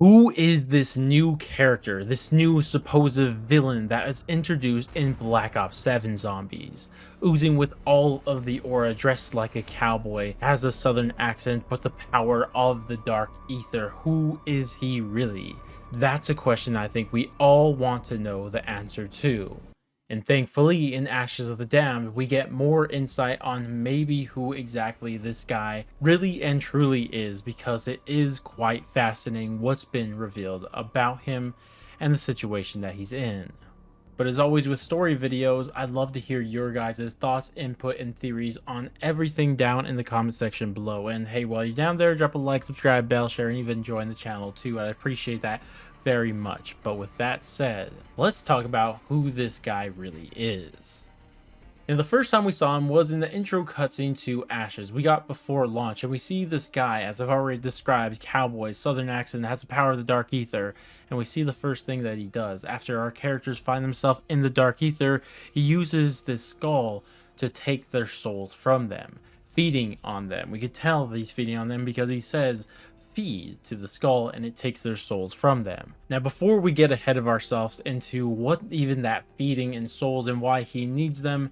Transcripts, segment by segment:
Who is this new character, this new supposed villain that is introduced in Black Ops 7 Zombies? Oozing with all of the aura, dressed like a cowboy, has a southern accent, but the power of the dark ether. Who is he really? That's a question I think we all want to know the answer to. And thankfully, in Ashes of the Damned, we get more insight on maybe who exactly this guy really and truly is, because it is quite fascinating what's been revealed about him and the situation that he's in. But as always with story videos, I'd love to hear your guys' thoughts, input, and theories on everything down in the comment section below. And hey, while you're down there, drop a like, subscribe, bell, share, and even join the channel too. I'd appreciate that very much. But with that said, let's talk about who this guy really is. And the first time we saw him was in the intro cutscene to Ashes we got before launch, and we see this guy, as I've already described, cowboy, southern accent, has the power of the dark ether, and we see the first thing that he does. After our characters find themselves in the dark ether, he uses this skull to take their souls from them, feeding on them. We could tell that he's feeding on them because he says feed to the skull and it takes their souls from them. Now, before we get ahead of ourselves into what even that feeding in souls and why he needs them,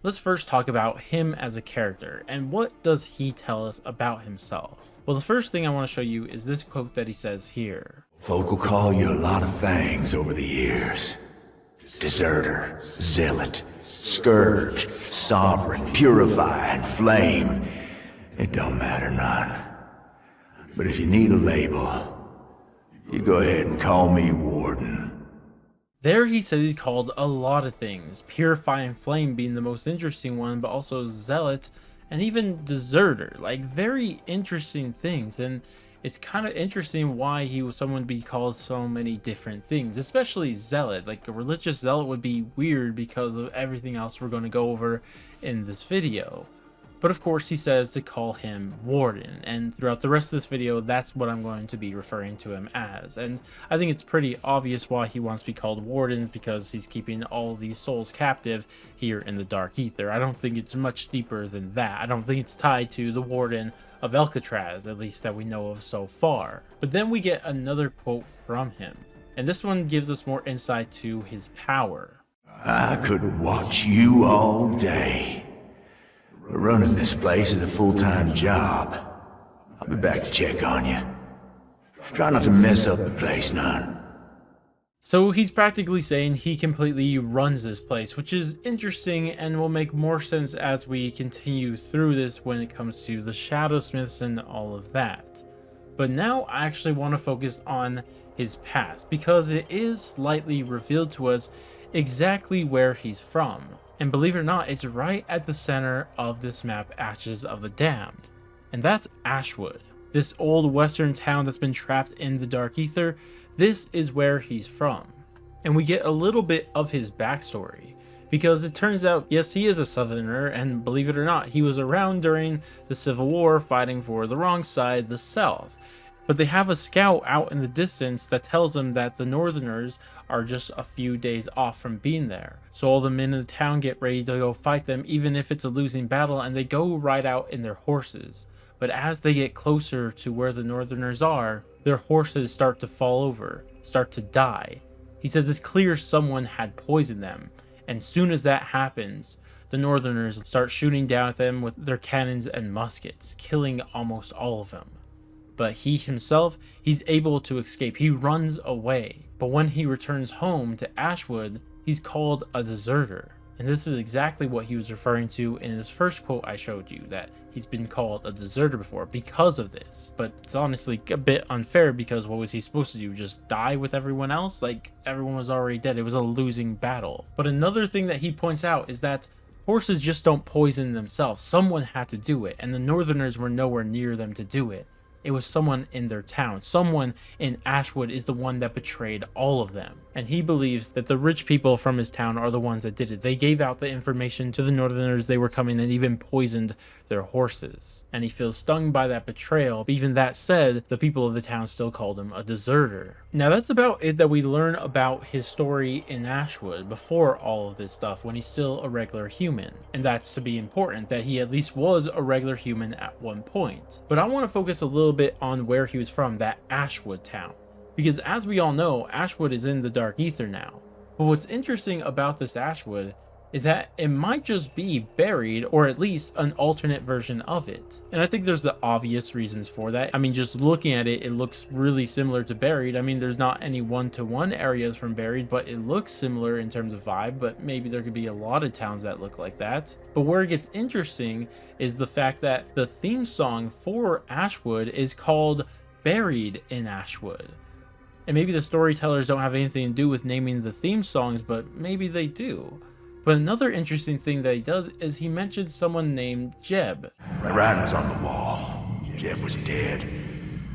let's first talk about him as a character, and what does he tell us about himself? Well, the first thing I want to show you is this quote that he says here. Folk will call you a lot of things over the years. Deserter, zealot, scourge, sovereign, purify, and flame. It don't matter none. But if you need a label, you go ahead and call me Warden. There he says he's called a lot of things, purify and flame being the most interesting one, but also zealot and even deserter, like very interesting things. And it's kind of interesting why he was someone to be called so many different things, especially zealot. Like a religious zealot would be weird because of everything else we're going to go over in this video. But of course he says to call him Warden, and throughout the rest of this video that's what I'm going to be referring to him as. And I think it's pretty obvious why he wants to be called Wardens, because he's keeping all these souls captive here in the Dark Ether. I don't think it's much deeper than that. I don't think it's tied to the Warden of Alcatraz, at least that we know of so far. But then we get another quote from him, and this one gives us more insight to his power. I could watch you all day. Running this place is a full-time job. I'll be back to check on you. Try not to mess up the place none. So he's practically saying he completely runs this place, which is interesting and will make more sense as we continue through this when it comes to the Shadowsmiths and all of that. But now I actually want to focus on his past, because it is slightly revealed to us exactly where he's from. And believe it or not, it's right at the center of this map, Ashes of the Damned. And that's Ashwood, this old western town that's been trapped in the Dark Ether. This is where he's from. And we get a little bit of his backstory, because it turns out, yes, he is a southerner, and believe it or not, he was around during the Civil War fighting for the wrong side, the South. But they have a scout out in the distance that tells them that the Northerners are just a few days off from being there. So all the men in the town get ready to go fight them, even if it's a losing battle, and they go right out in their horses. But as they get closer to where the Northerners are, their horses start to fall over, start to die. He says it's clear someone had poisoned them, and soon as that happens, the Northerners start shooting down at them with their cannons and muskets, killing almost all of them. But he himself, he's able to escape. He runs away. But when he returns home to Ashwood, he's called a deserter. And this is exactly what he was referring to in his first quote I showed you, that he's been called a deserter before because of this. But it's honestly a bit unfair, because what was he supposed to do? Just die with everyone else? Like, everyone was already dead. It was a losing battle. But another thing that he points out is that horses just don't poison themselves. Someone had to do it, and the Northerners were nowhere near them to do it. It was someone in their town. Someone in Ashwood is the one that betrayed all of them. And he believes that the rich people from his town are the ones that did it. They gave out the information to the Northerners they were coming, and even poisoned their horses. And he feels stung by that betrayal. But even that said, the people of the town still called him a deserter. Now that's about it that we learn about his story in Ashwood before all of this stuff, when he's still a regular human. And that's to be important, that he at least was a regular human at one point. But I want to focus a little bit on where he was from, that Ashwood town, because as we all know, Ashwood is in the Dark Ether now. But what's interesting about this Ashwood is that it might just be buried, or at least an alternate version of it. And I think there's the obvious reasons for that. I mean, just looking at it, it looks really similar to buried. I mean, there's not any one-to-one areas from buried, but it looks similar in terms of vibe, but maybe there could be a lot of towns that look like that. But where it gets interesting is the fact that the theme song for Ashwood is called Buried in Ashwood. And maybe the storytellers don't have anything to do with naming the theme songs, but maybe they do. But another interesting thing that he does is he mentions someone named Jeb. The writing was on the wall. Jeb was dead.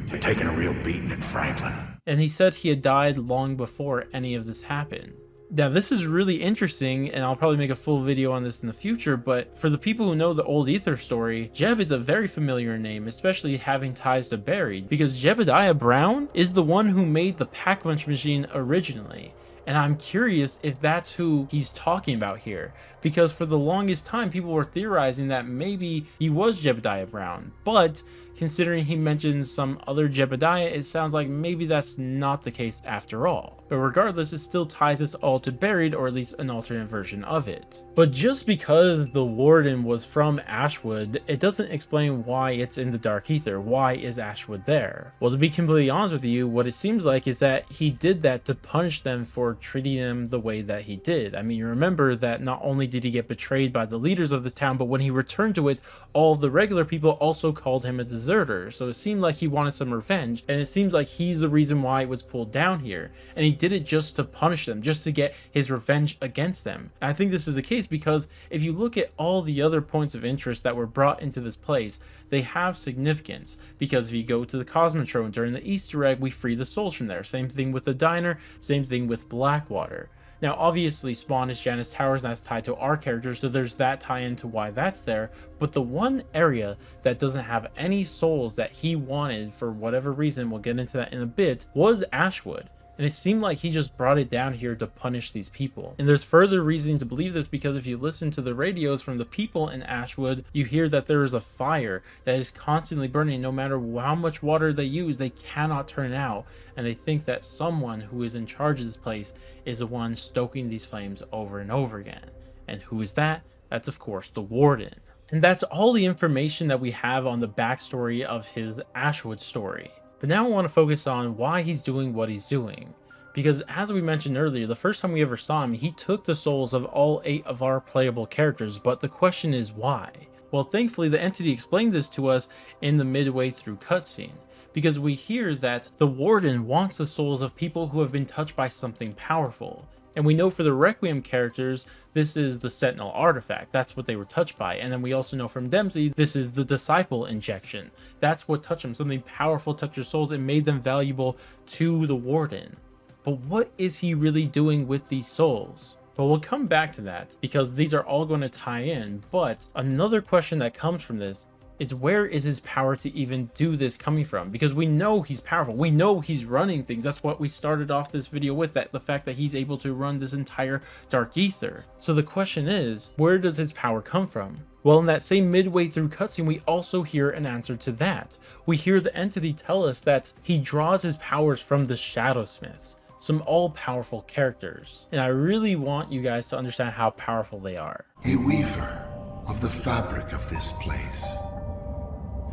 They're taking a real beating in Franklin. And he said he had died long before any of this happened. Now this is really interesting, and I'll probably make a full video on this in the future, but for the people who know the old Ether story, Jeb is a very familiar name, especially having ties to Buried, because Jebediah Brown is the one who made the Pack-Lunch machine originally. And I'm curious if that's who he's talking about here, because for the longest time people were theorizing that maybe he was Jebediah Brown, but considering he mentions some other Jebediah, it sounds like maybe that's not the case after all. But regardless, it still ties us all to Buried, or at least an alternate version of it. But just because the Warden was from Ashwood, it doesn't explain why it's in the Dark Ether. Why is Ashwood there? Well, to be completely honest with you, what it seems like is that he did that to punish them for treating them the way that he did. I mean, you remember that not only did he get betrayed by the leaders of the town, but when he returned to it, all of the regular people also called him a deserter. So it seemed like he wanted some revenge, and it seems like he's the reason why it was pulled down here. And he did it just to punish them, just to get his revenge against them. And I think this is the case because if you look at all the other points of interest that were brought into this place, they have significance. Because if you go to the Cosmotron during the Easter egg, we free the souls from there. Same thing with the diner, same thing with Blackwater. Now obviously Spawn is Janus Towers, and that's tied to our character, so there's that tie-in to why that's there. But the one area that doesn't have any souls that he wanted for whatever reason, we'll get into that in a bit, was Ashwood. And it seemed like he just brought it down here to punish these people. And there's further reason to believe this because if you listen to the radios from the people in Ashwood, you hear that there is a fire that is constantly burning. No matter how much water they use, they cannot turn it out. And they think that someone who is in charge of this place is the one stoking these flames over and over again. And who is that? That's of course the Warden. And that's all the information that we have on the backstory of his Ashwood story. But now I want to focus on why he's doing what he's doing. Because as we mentioned earlier, the first time we ever saw him, he took the souls of all 8 of our playable characters, but the question is why? Well, thankfully the entity explained this to us in the midway through cutscene. Because we hear that the Warden wants the souls of people who have been touched by something powerful. And we know for the Requiem characters, this is the Sentinel artifact. That's what they were touched by. And then we also know from Dempsey, this is the Disciple injection. That's what touched them. Something powerful touched their souls and made them valuable to the Warden. But what is he really doing with these souls? But we'll come back to that because these are all going to tie in. But another question that comes from this is where is his power to even do this coming from? Because we know he's powerful. We know he's running things. That's what we started off this video with, that the fact that he's able to run this entire Dark Ether. So the question is, where does his power come from? Well, in that same midway through cutscene, we also hear an answer to that. We hear the entity tell us that he draws his powers from the Shadowsmiths, some all-powerful characters. And I really want you guys to understand how powerful they are. A weaver of the fabric of this place,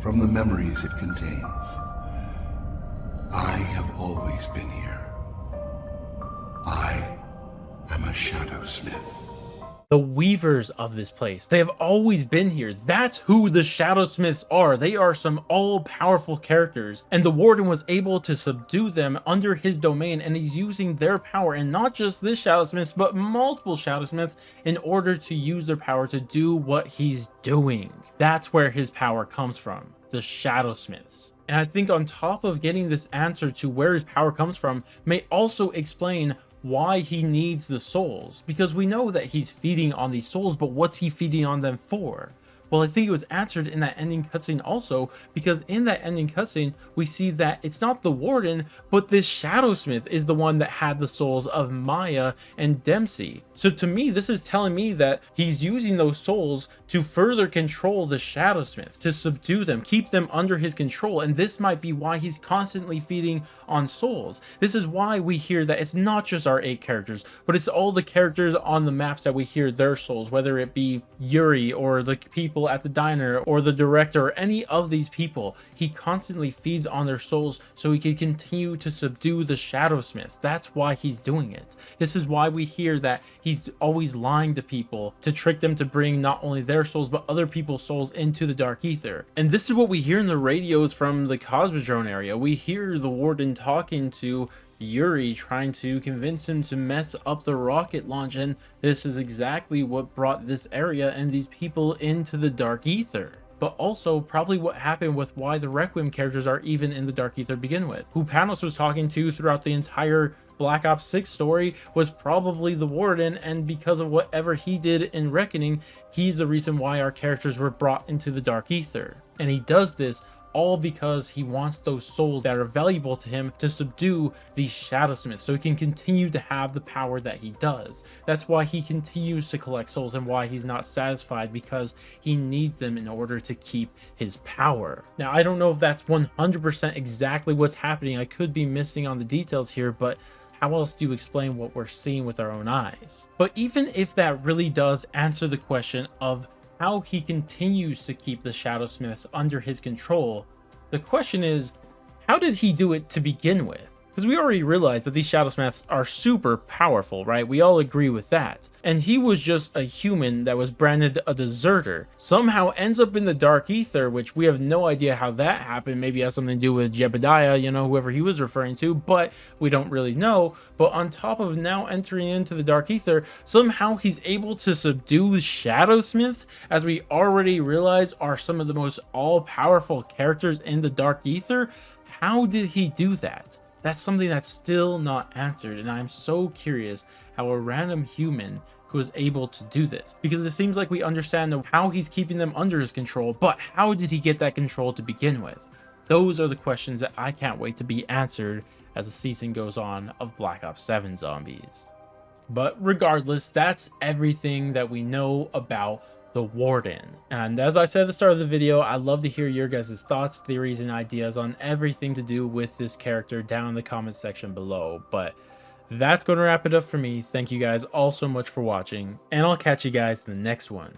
from the memories it contains. I have always been here. I am a Shadowsmith. The weavers of this place. They have always been here. That's who the Shadowsmiths are. They are some all-powerful characters, and the Warden was able to subdue them under his domain, and he's using their power, and not just this Shadowsmiths, but multiple Shadowsmiths, in order to use their power to do what he's doing. That's where his power comes from, the Shadowsmiths. And I think on top of getting this answer to where his power comes from, may also explain why he needs the souls, because we know that he's feeding on these souls, but what's he feeding on them for? Well, I think it was answered in that ending cutscene also, because in that ending cutscene, we see that it's not the Warden, but this Shadowsmith is the one that had the souls of Maya and Dempsey. So to me, this is telling me that he's using those souls to further control the Shadowsmith, to subdue them, keep them under his control, and this might be why he's constantly feeding on souls. This is why we hear that it's not just our 8 characters, but it's all the characters on the maps that we hear their souls, whether it be Yuri or the people at the diner or the director or any of these people. He constantly feeds on their souls so he can continue to subdue the Shadowsmiths. That's why he's doing it. This is why we hear that he's always lying to people to trick them to bring not only their souls but other people's souls into the Dark Ether. And this is what we hear in the radios from the Cosmodrome area. We hear the Warden talking to Yuri, trying to convince him to mess up the rocket launch, and this is exactly what brought this area and these people into the Dark Ether. But also probably what happened with why the Requiem characters are even in the Dark Ether to begin with. Who Panos was talking to throughout the entire Black Ops 6 story was probably the Warden, and because of whatever he did in Reckoning, he's the reason why our characters were brought into the Dark Ether. And he does this all because he wants those souls that are valuable to him to subdue these Shadowsmiths so he can continue to have the power that he does. That's why he continues to collect souls and why he's not satisfied, because he needs them in order to keep his power. Now, I don't know if that's 100% exactly what's happening. I could be missing on the details here, but how else do you explain what we're seeing with our own eyes? But even if that really does answer the question of how he continues to keep the Shadowsmiths under his control, the question is, how did he do it to begin with? Because we already realized that these Shadowsmiths are super powerful, right? We all agree with that. And he was just a human that was branded a deserter. Somehow ends up in the Dark Ether, which we have no idea how that happened. Maybe it has something to do with Jebediah, you know, whoever he was referring to, but we don't really know. But on top of now entering into the Dark Ether, somehow he's able to subdue Shadowsmiths, as we already realize are some of the most all-powerful characters in the Dark Ether. How did he do that? That's something that's still not answered, and I'm so curious how a random human was able to do this, because it seems like we understand how he's keeping them under his control, but how did he get that control to begin with? Those are the questions that I can't wait to be answered as the season goes on of Black Ops 7 Zombies. But regardless, that's everything that we know about the Warden. And as I said at the start of the video, I'd love to hear your guys' thoughts, theories, and ideas on everything to do with this character down in the comment section below. But that's going to wrap it up for me. Thank you guys all so much for watching, and I'll catch you guys in the next one.